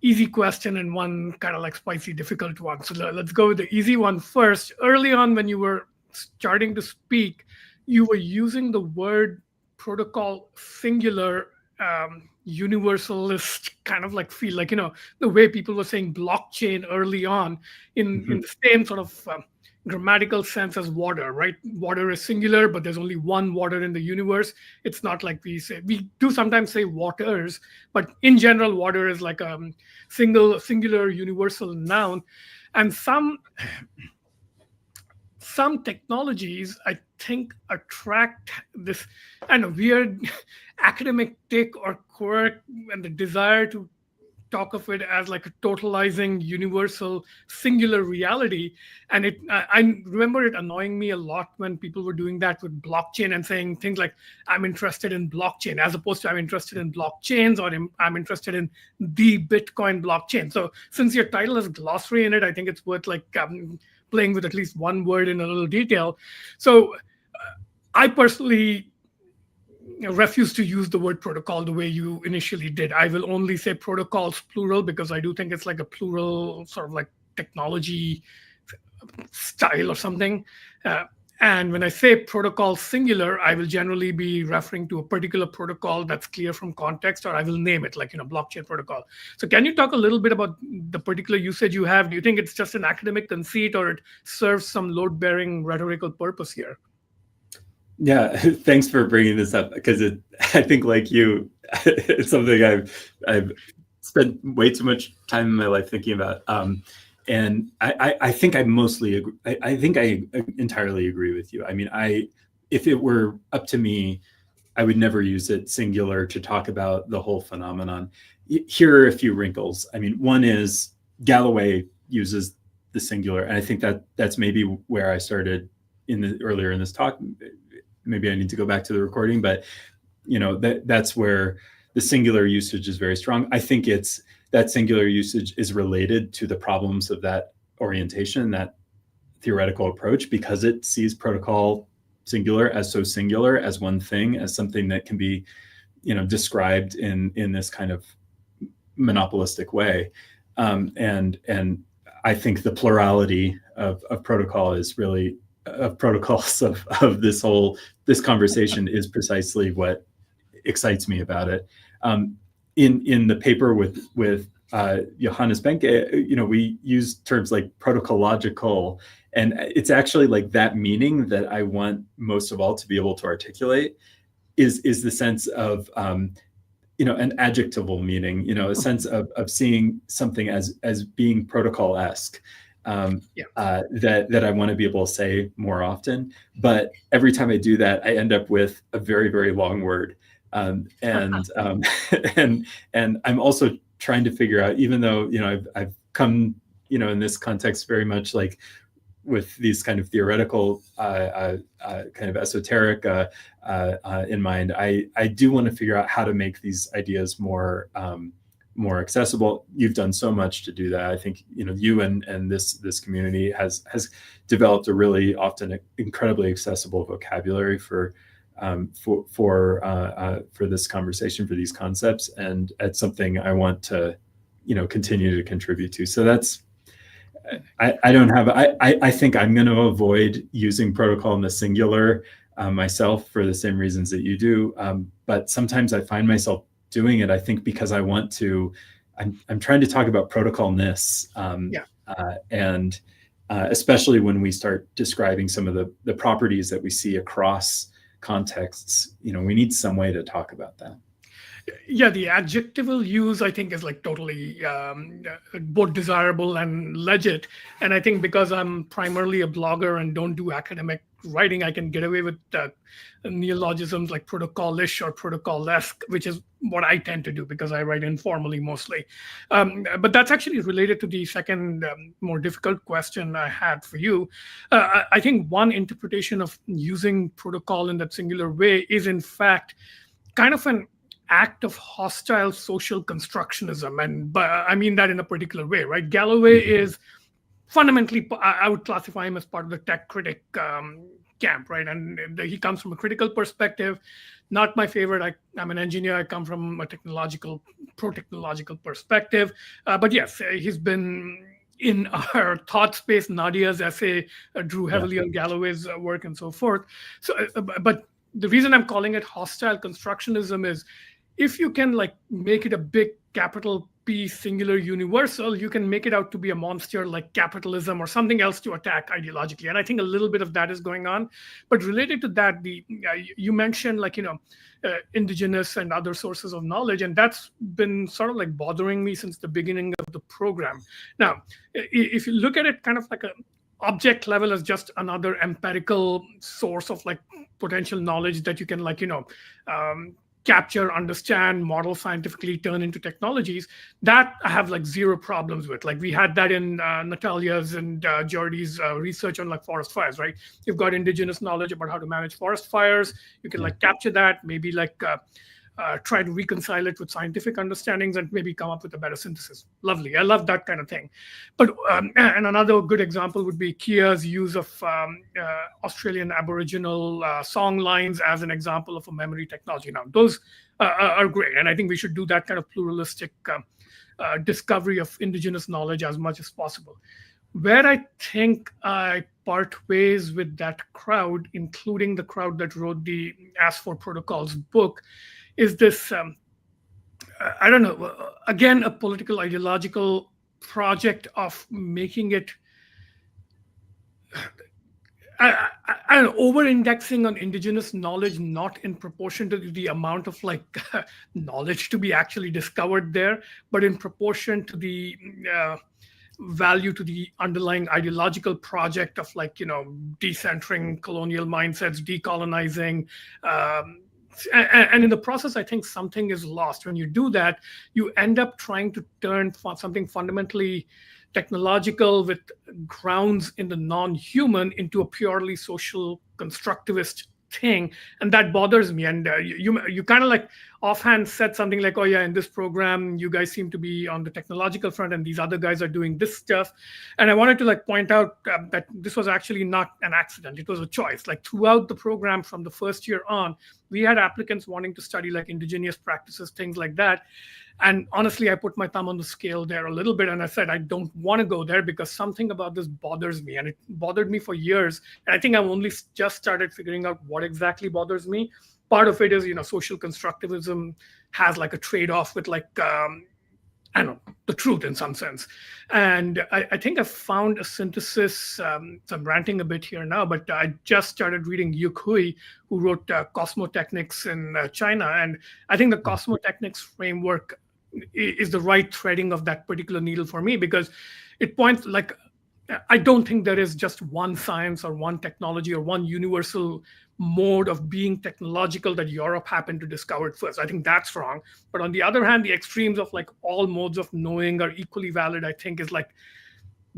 easy question and one kind of like spicy, difficult one. So let's go with the easy one first. Early on, when you were starting to speak, you were using the word protocol singular, universalist kind of like feel, like, the way people were saying blockchain early on in the same sort of grammatical sense as water, right? Water is singular, but there's only one water in the universe. It's not like we do sometimes say waters, but in general, water is like a singular universal noun. And some technologies, I think, attract this kind of weird academic tick or quirk and the desire to talk of it as like a totalizing universal singular reality. And I remember it annoying me a lot when people were doing that with blockchain and saying things like, I'm interested in blockchain, as opposed to I'm interested in blockchains, or I'm interested in the Bitcoin blockchain. So since your title has glossary in it, I think it's worth like playing with at least one word in a little detail. So I personally refuse to use the word protocol the way you initially did. I will only say protocols plural, because I do think it's like a plural sort of like technology style or something. And when I say protocol singular, I will generally be referring to a particular protocol that's clear from context, or I will name it like, blockchain protocol. So can you talk a little bit about the particular usage you have? Do you think it's just an academic conceit, or it serves some load-bearing rhetorical purpose here? Yeah, thanks for bringing this up, because I think, like you, it's something I've spent way too much time in my life thinking about. And I think I mostly agree. I think I entirely agree with you. I mean, if it were up to me, I would never use it singular to talk about the whole phenomenon. Here are a few wrinkles. I mean, one is Galloway uses the singular, and I think that's maybe where I started earlier in this talk. Maybe I need to go back to the recording, but that's where the singular usage is very strong. I think that singular usage is related to the problems of that orientation, that theoretical approach, because it sees protocol singular as so singular, as one thing, as something that can be, described in this kind of monopolistic way. And I think the plurality of protocol is really of protocols of this conversation is precisely what excites me about it. In the paper with Johannes Benke, we use terms like protocological, and it's actually like that meaning that I want most of all to be able to articulate is the sense of an adjectival meaning, a sense of seeing something as being protocol-esque. That I want to be able to say more often, but every time I do that, I end up with a very, very long word, and I'm also trying to figure out, even though, I've come, in this context very much like with these kind of theoretical, kind of esoteric in mind, I do want to figure out how to make these ideas more accessible. You've done so much to do that. I think you and this community has developed a really often incredibly accessible vocabulary for this conversation, for these concepts, and it's something I want to continue to contribute to. So that's I think I'm going to avoid using protocol in the singular myself for the same reasons that you do. But sometimes I find myself doing it, I think, because I want to, I'm trying to talk about protocolness. And especially when we start describing some of the properties that we see across contexts, we need some way to talk about that. Yeah, the adjectival use, I think, is like totally both desirable and legit. And I think because I'm primarily a blogger and don't do academic writing, I can get away with neologisms like protocolish or protocol-esque, which is what I tend to do because I write informally mostly. But that's actually related to the second more difficult question I had for you. I think one interpretation of using protocol in that singular way is, in fact, kind of an act of hostile social constructionism. And I mean that in a particular way, right? Galloway is fundamentally, I would classify him as part of the tech critic camp, right? And he comes from a critical perspective. Not my favorite. I'm an engineer. I come from a pro-technological perspective. But yes, he's been in our thought space. Nadia's essay drew heavily on Galloway's work and so forth. So, but the reason I'm calling it hostile constructionism is, if you can like make it a big capital P singular universal, you can make it out to be a monster like capitalism or something else to attack ideologically. And I think a little bit of that is going on. But related to that, you mentioned like, indigenous and other sources of knowledge, and that's been sort of like bothering me since the beginning of the program. Now, if you look at it kind of like a object level as just another empirical source of like potential knowledge that you can like, capture, understand, model scientifically, turn into technologies, that I have like zero problems with. Like we had that in Natalia's and Jordy's research on like forest fires, right? You've got indigenous knowledge about how to manage forest fires. You can like capture that, maybe like try to reconcile it with scientific understandings and maybe come up with a better synthesis. Lovely. I love that kind of thing. But and another good example would be Kia's use of Australian Aboriginal song lines as an example of a memory technology. Now, those are great. And I think we should do that kind of pluralistic discovery of indigenous knowledge as much as possible. Where I think I part ways with that crowd, including the crowd that wrote the Ask for Protocols book, is this, I don't know, again, a political ideological project of making it, I don't know, over-indexing on indigenous knowledge, not in proportion to the amount of like knowledge to be actually discovered there, but in proportion to the value to the underlying ideological project of like, decentering colonial mindsets, decolonizing, and in the process, I think something is lost. When you do that, you end up trying to turn something fundamentally technological with grounds in the non-human into a purely social constructivist thing, and that bothers me. And you kind of like offhand said something like, oh yeah, in this program you guys seem to be on the technological front and these other guys are doing this stuff. And I wanted to like point out that this was actually not an accident. It was a choice. Like throughout the program from the first year on, we had applicants wanting to study like indigenous practices, things like that. And honestly, I put my thumb on the scale there a little bit and I said, I don't want to go there because something about this bothers me. And it bothered me for years. And I think I've only just started figuring out what exactly bothers me. Part of it is, social constructivism has like a trade-off with like, I don't know, the truth in some sense. And I think I found a synthesis, so I'm ranting a bit here now, but I just started reading Yu Hui, who wrote Cosmotechnics in China. And I think the Cosmotechnics framework is the right threading of that particular needle for me, because it points like, I don't think there is just one science or one technology or one universal mode of being technological that Europe happened to discover it first. I think that's wrong. But on the other hand, the extremes of like all modes of knowing are equally valid, I think, is like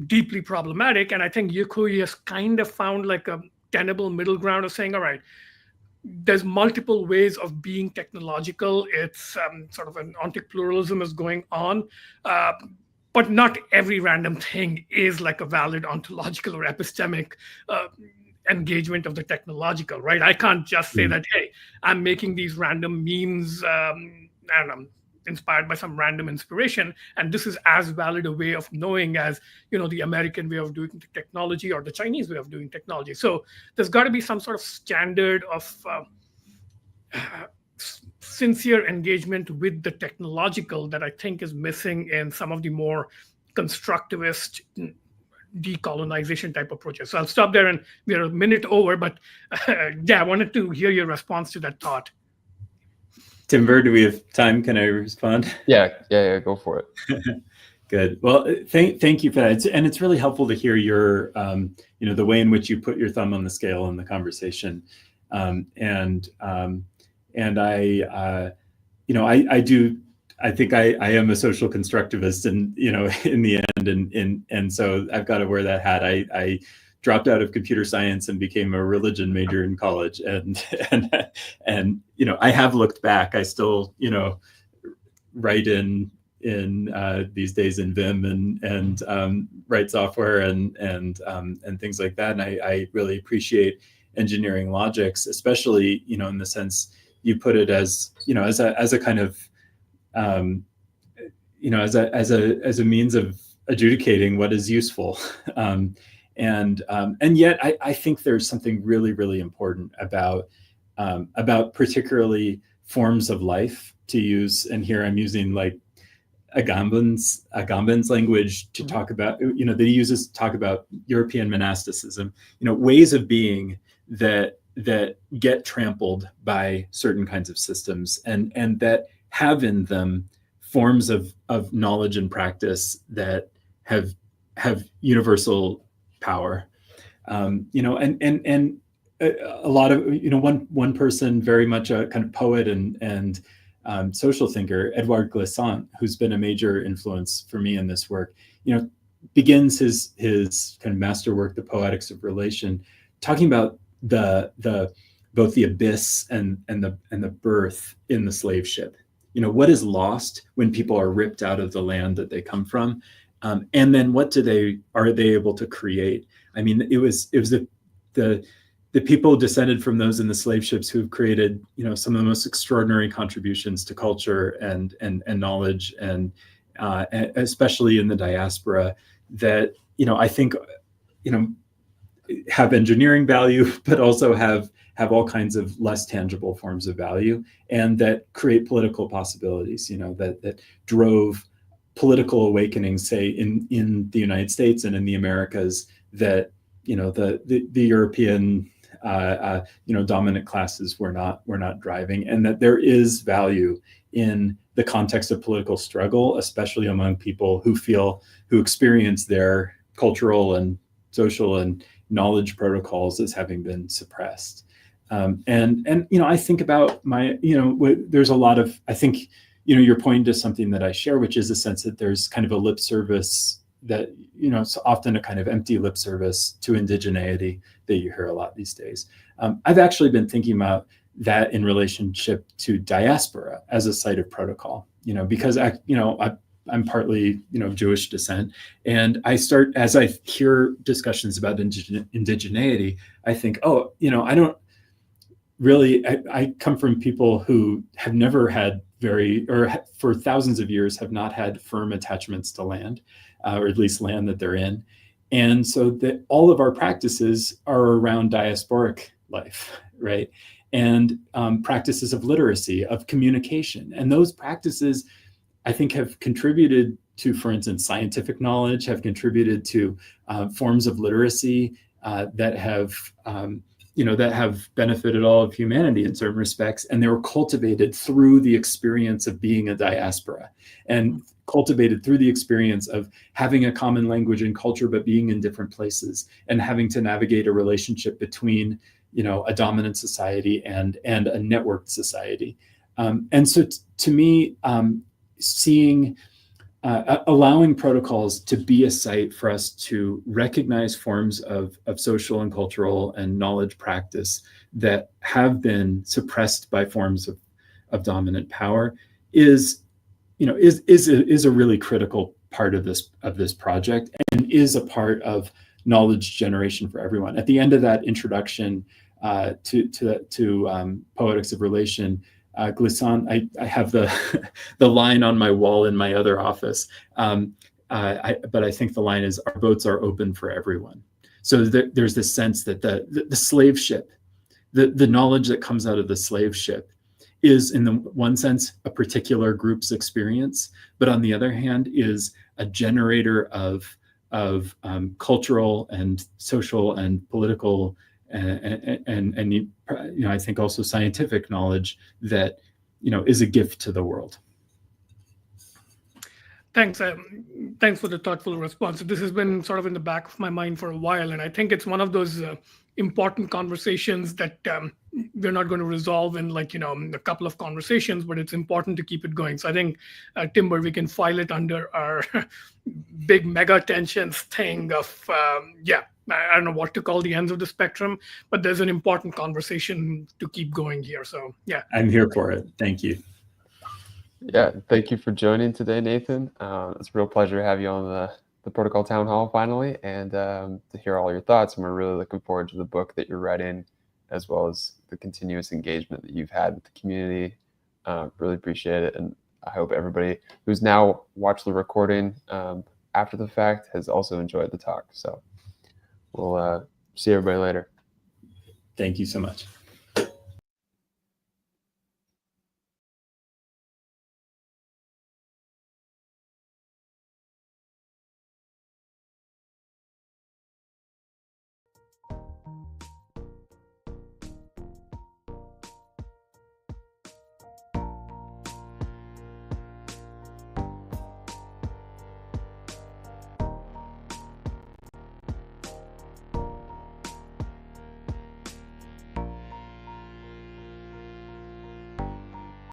deeply problematic. And I think Yukui has kind of found like a tenable middle ground of saying, all right, there's multiple ways of being technological. It's sort of an ontic pluralism is going on. But not every random thing is like a valid ontological or epistemic engagement of the technological, right? I can't just say that, hey, I'm making these random memes, and I'm inspired by some random inspiration, and this is as valid a way of knowing as, you know, the American way of doing technology or the Chinese way of doing technology. So there's got to be some sort of standard of sincere engagement with the technological that I think is missing in some of the more constructivist decolonization type approaches. So I'll stop there, and we're a minute over, but yeah, I wanted to hear your response to that thought. Timber, do we have time? Can I respond? Yeah, go for it. Good. Well, thank you for that. And it's really helpful to hear your, you know, the way in which you put your thumb on the scale in the conversation. And I, you know, I think I am a social constructivist, and, you know, in the end, and so I've got to wear that hat. I dropped out of computer science and became a religion major in college, and you know, I have looked back. I still, you know, write in these days in Vim and write software and things like that. And I really appreciate engineering logics, especially, you know, in the sense you put it as, you know, as a kind of, you know, as a means of adjudicating what is useful. And yet I think there's something really, really important about particularly forms of life to use. And here I'm using like Agamben's language to talk about, you know, that he uses to talk about European monasticism, you know, ways of being that get trampled by certain kinds of systems, and that have in them forms of knowledge and practice that have universal power. You know, and a lot of, you know, one person, very much a kind of poet and social thinker, Edouard Glissant, who's been a major influence for me in this work, you know, begins his kind of masterwork, The Poetics of Relation, talking about both the abyss and the birth in the slave ship. You know, what is lost when people are ripped out of the land that they come from, and then what are they able to create? I mean, it was the people descended from those in the slave ships who've created, you know, some of the most extraordinary contributions to culture and knowledge, and especially in the diaspora, that, you know, I think, you know, have engineering value, but also have all kinds of less tangible forms of value, and that create political possibilities, you know, that drove political awakenings, say in the United States and in the Americas, that, you know, the European you know, dominant classes were not driving, and that there is value in the context of political struggle, especially among people who experience their cultural and social and knowledge protocols as having been suppressed. And you know, I think about my, you know, there's a lot of, I think, you know, you're pointing to something that I share, which is a sense that there's kind of a lip service that, you know, it's often a kind of empty lip service to indigeneity that you hear a lot these days. I've actually been thinking about that in relationship to diaspora as a site of protocol, you know, because I'm partly, you know, Jewish descent, and as I hear discussions about indigeneity, I think, oh, you know, I don't really, I come from people who have never had for thousands of years have not had firm attachments to land, or at least land that they're in. And so that all of our practices are around diasporic life, right? And practices of literacy, of communication. And those practices, I think, have contributed to, for instance, scientific knowledge, have contributed to forms of literacy that have, you know, that have benefited all of humanity in certain respects. And they were cultivated through the experience of being a diaspora. And cultivated through the experience of having a common language and culture, but being in different places and having to navigate a relationship between, a dominant society and a networked society. And so to me, seeing, allowing protocols to be a site for us to recognize forms of social and cultural and knowledge practice that have been suppressed by forms of dominant power is a really critical part of this project, and is a part of knowledge generation for everyone. At the end of that introduction to Poetics of Relation, Glissant, I have the the line on my wall in my other office, but I think the line is, "Our boats are open for everyone." So there's this sense that the slave ship, the knowledge that comes out of the slave ship, is in the one sense a particular group's experience, but on the other hand is a generator of cultural and social and political and I think also scientific knowledge that is a gift to the world. Thanks. Thanks for the thoughtful response. This has been sort of in the back of my mind for a while, and I think it's one of those important conversations that we're not going to resolve in a couple of conversations, but it's important to keep it going. So I think, Timber, we can file it under our big mega tensions thing of, I don't know what to call the ends of the spectrum, but there's an important conversation to keep going here. So yeah. I'm here for it. Thank you. Yeah, thank you for joining today, Nathan. It's a real pleasure to have you on the Protocol Town Hall finally, and to hear all your thoughts. And we're really looking forward to the book that you're writing, as well as the continuous engagement that you've had with the community. Really appreciate it. And I hope everybody who's now watched the recording after the fact has also enjoyed the talk. So we'll see everybody later. Thank you so much.